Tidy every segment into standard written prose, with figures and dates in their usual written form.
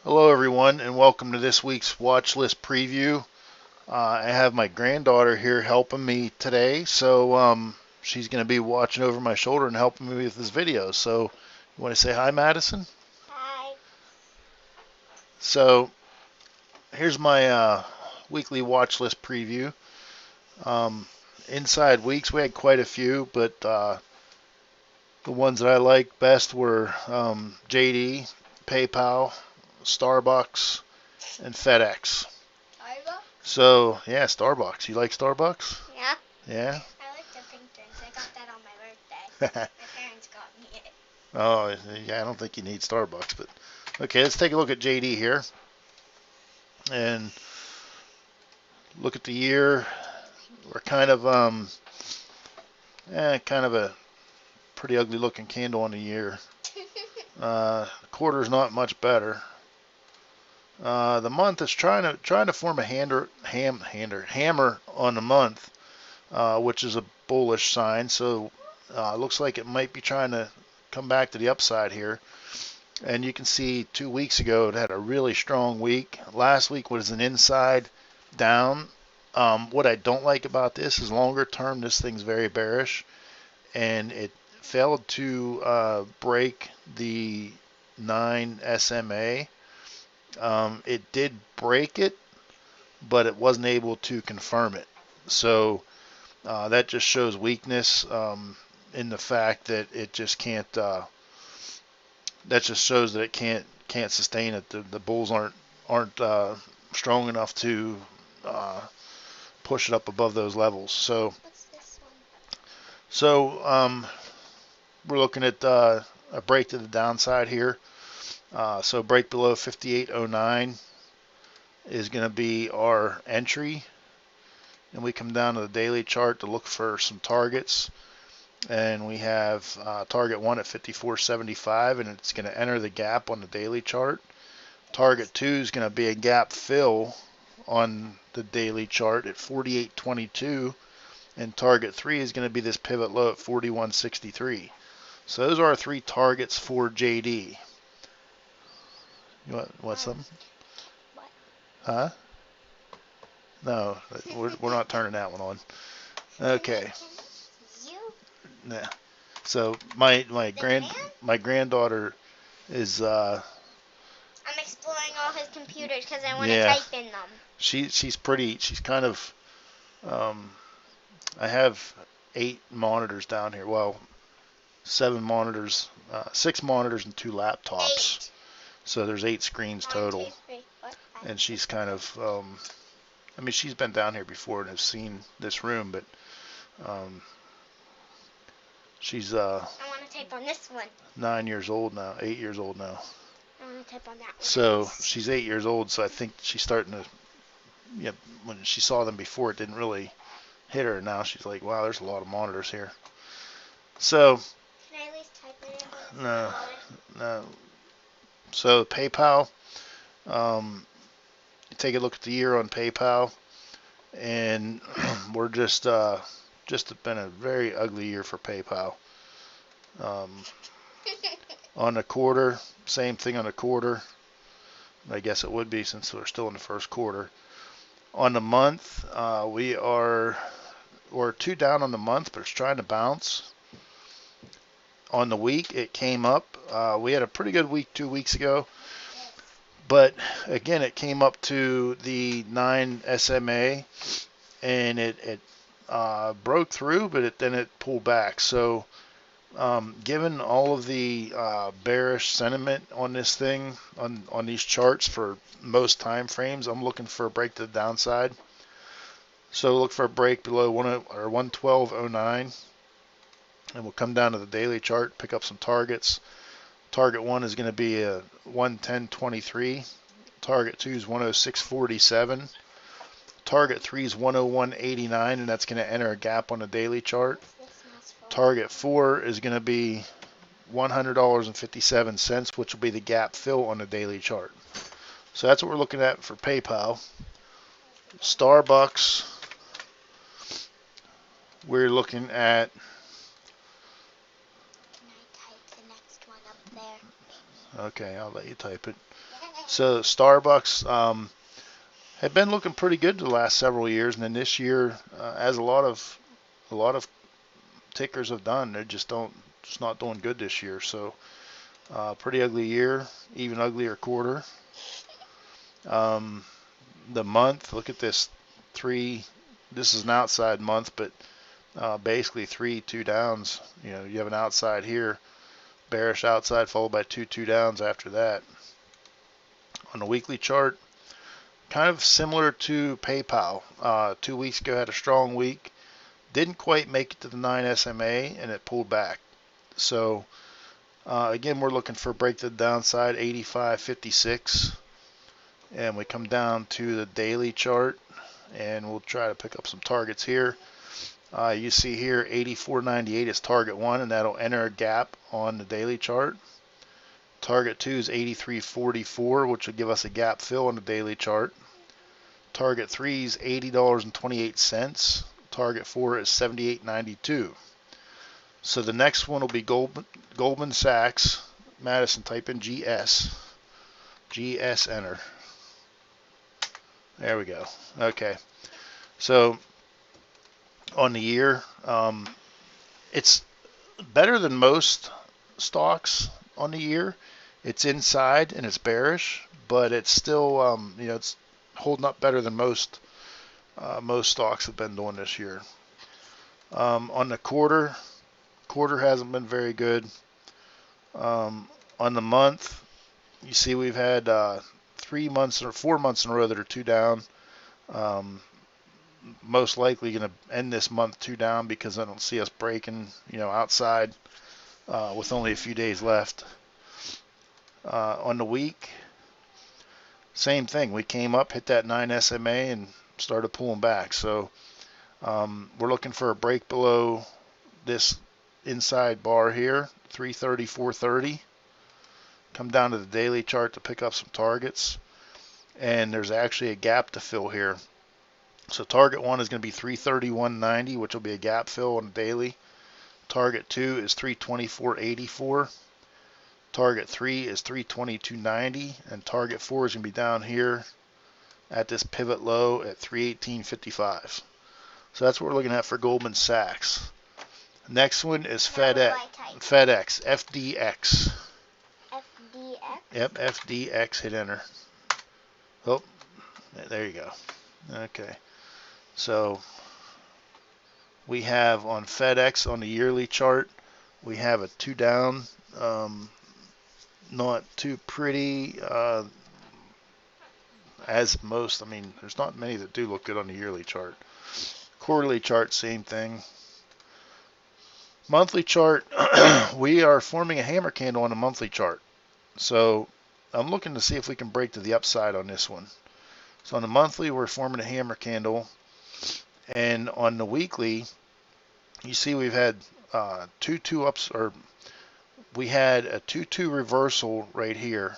Hello everyone and welcome to this week's watch list preview. I have my granddaughter here helping me today, so she's going to be watching over my shoulder and helping me with this video. So you want to say hi, Madison? Hi. So here's my weekly watch list preview. Um, inside weeks we had quite a few, but the ones that I liked best were JD, PayPal, Starbucks, and FedEx. Starbucks? So, yeah, Starbucks. You like Starbucks? Yeah. Yeah? I like the pink drinks. I got that on my birthday. My parents got me it. Oh, yeah, I don't think you need Starbucks, but okay, let's take a look at JD here and look at the year. We're kind of a pretty ugly looking candle on the year. The quarter's not much better. The month is trying to form a hammer on the month, which is a bullish sign. So looks like it might be trying to come back to the upside here. And you can see 2 weeks ago it had a really strong week. Last week was an inside down. What I don't like about this is longer term, this thing's very bearish, and it failed to break the 9 SMA. It did break it, but it wasn't able to confirm it. So that just shows weakness in the fact that it just can't. That just shows that it can't sustain it. The bulls aren't strong enough to uh, push it up above those levels. So What's this one? so we're looking at a break to the downside here. So break below 58.09 is going to be our entry, and we come down to the daily chart to look for some targets. And we have target 1 at 54.75, and it's going to enter the gap on the daily chart. Target 2 is going to be a gap fill on the daily chart at 48.22, and target 3 is going to be this pivot low at 41.63. So those are our three targets for JD. You want something? What? Huh? No, we're not turning that one on. Okay. You? Nah. So my The man? my granddaughter is I'm exploring all his computers because I want to yeah, type in them. she's kind of um I have 8 monitors down here. Well, 7 monitors, 6 monitors and 2 laptops. 8. So there's 8 screens 1, 2, total. 3, 4, 5, And 6, she's kind 7. of, I mean, she's been down here before and has seen this room, but um, she's I want to type on this one. 9 years old now, 8 years old now. I want to type on that one. So she's 8 years old. So I think she's starting to, yeah, when she saw them before, it didn't really hit her. Now she's like, wow, there's a lot of monitors here. So, Can I at least type it in when it's no, loaded? no. So PayPal, um, take a look at the year on PayPal, and we're just been a very ugly year for PayPal. Um, on the quarter, same thing on the quarter. I guess it would be since we're still in the first quarter. On the month, we're 2 down on the month, but it's trying to bounce. On the week, it came up. We had a pretty good week 2 weeks ago, but again, it came up to the 9 SMA, and it broke through, but then it pulled back. So given all of the bearish sentiment on this thing, on these charts for most time frames, I'm looking for a break to the downside. So look for a break below 112.09, and we'll come down to the daily chart, pick up some targets. Target 1 is going to be a 110.23. Target 2 is 106.47. Target 3 is 101.89, and that's going to enter a gap on the daily chart. Target 4 is going to be $100.57, which will be the gap fill on the daily chart. So that's what we're looking at for PayPal. Starbucks, we're looking at, Can I type the next one up there? Okay, I'll let you type it. So SBUX had been looking pretty good the last several years, and then this year, as a lot of tickers have done, they're just not doing good this year. So pretty ugly year, even uglier quarter. The month, look at this, this is an outside month, but basically 2 downs. You have an outside here, bearish outside followed by 2 downs after that. On the weekly chart, kind of similar to PayPal. 2 weeks ago had a strong week, didn't quite make it to the 9 SMA, and it pulled back. So again, we're looking for a break to the downside, 85.56, and we come down to the daily chart, and we'll try to pick up some targets here. You see here 84.98 is target 1, and that'll enter a gap on the daily chart. Target 2 is 83.44, which will give us a gap fill on the daily chart. Target 3 is $80.28. Target 4 is $78.92. So the next one will be Goldman Sachs. Madison, type in GS. GS, enter. There we go. Okay. So on the year, it's better than most stocks on the year. It's inside and it's bearish, but it's still, it's holding up better than most stocks have been doing this year. On the quarter hasn't been very good. On the month, you see we've had 4 months in a row that are 2 down. Most likely going to end this month 2 down because I don't see us breaking, outside with only a few days left. On the week, same thing. We came up, hit that 9 SMA, and started pulling back. So we're looking for a break below this inside bar here, 330, 430. Come down to the daily chart to pick up some targets. And there's actually a gap to fill here. So target 1 is going to be 331.90, which will be a gap fill on the daily. Target 2 is 324.84. Target 3 is 322.90, and target 4 is going to be down here at this pivot low at 318.55. So that's what we're looking at for Goldman Sachs. Next one is FedEx, FDX. FDX? Yep, FDX, hit enter. Oh, there you go. Okay, so we have on FedEx on the yearly chart, we have a 2 down. Not too pretty as most. There's not many that do look good on the yearly chart. Quarterly chart, same thing. Monthly chart, we are forming a hammer candle on a monthly chart. So I'm looking to see if we can break to the upside on this one. So on the monthly, we're forming a hammer candle. And on the weekly, you see we've had 2 ups, or we had a 2-2 reversal right here,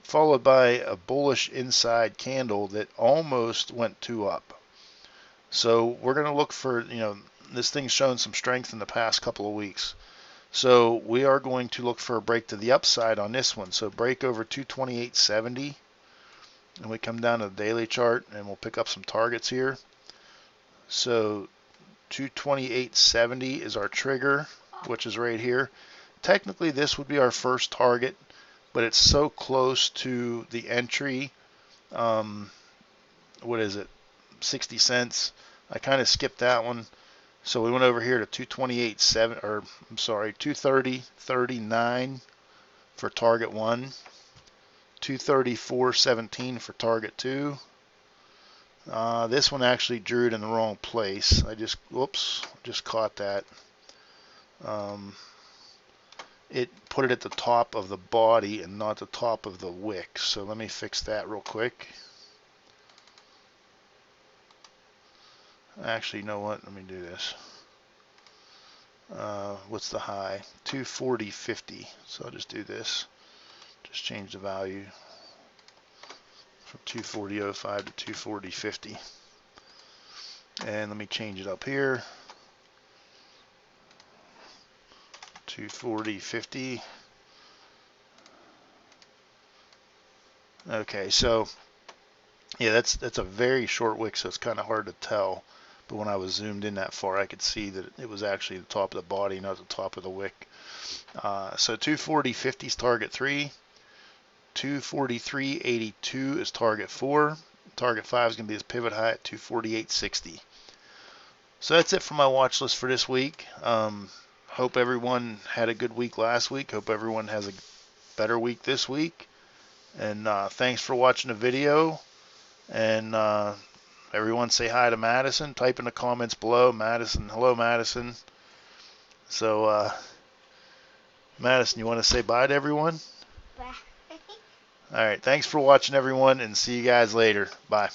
followed by a bullish inside candle that almost went 2 up. So we're going to look for, this thing's shown some strength in the past couple of weeks. So we are going to look for a break to the upside on this one. So break over 228.70, and we come down to the daily chart, and we'll pick up some targets here. So 228.70 is our trigger, which is right here. Technically, this would be our first target, but it's so close to the entry. What is it? 60 cents. I kind of skipped that one. So we went over here to 230.39 for target 1, 234.17 for target 2. This one actually drew it in the wrong place. I just caught that. It put it at the top of the body and not the top of the wick. So let me fix that real quick. Actually, you know what? Let me do this. What's the high? 240.50. So I'll just do this. Just change the value from 240.05 to 240.50. And let me change it up here. 240.50. Okay, so yeah, that's a very short wick, so it's kind of hard to tell. But when I was zoomed in that far, I could see that it was actually the top of the body, not the top of the wick. So 240.50 is target 3. 243.82 is target 4. Target 5 is going to be his pivot high at 248.60. So that's it for my watch list for this week. Hope everyone had a good week last week. Hope everyone has a better week this week. And thanks for watching the video. And everyone say hi to Madison. Type in the comments below. Madison, hello Madison. So Madison, you want to say bye to everyone? Bye. All right. Thanks for watching, everyone, and see you guys later. Bye.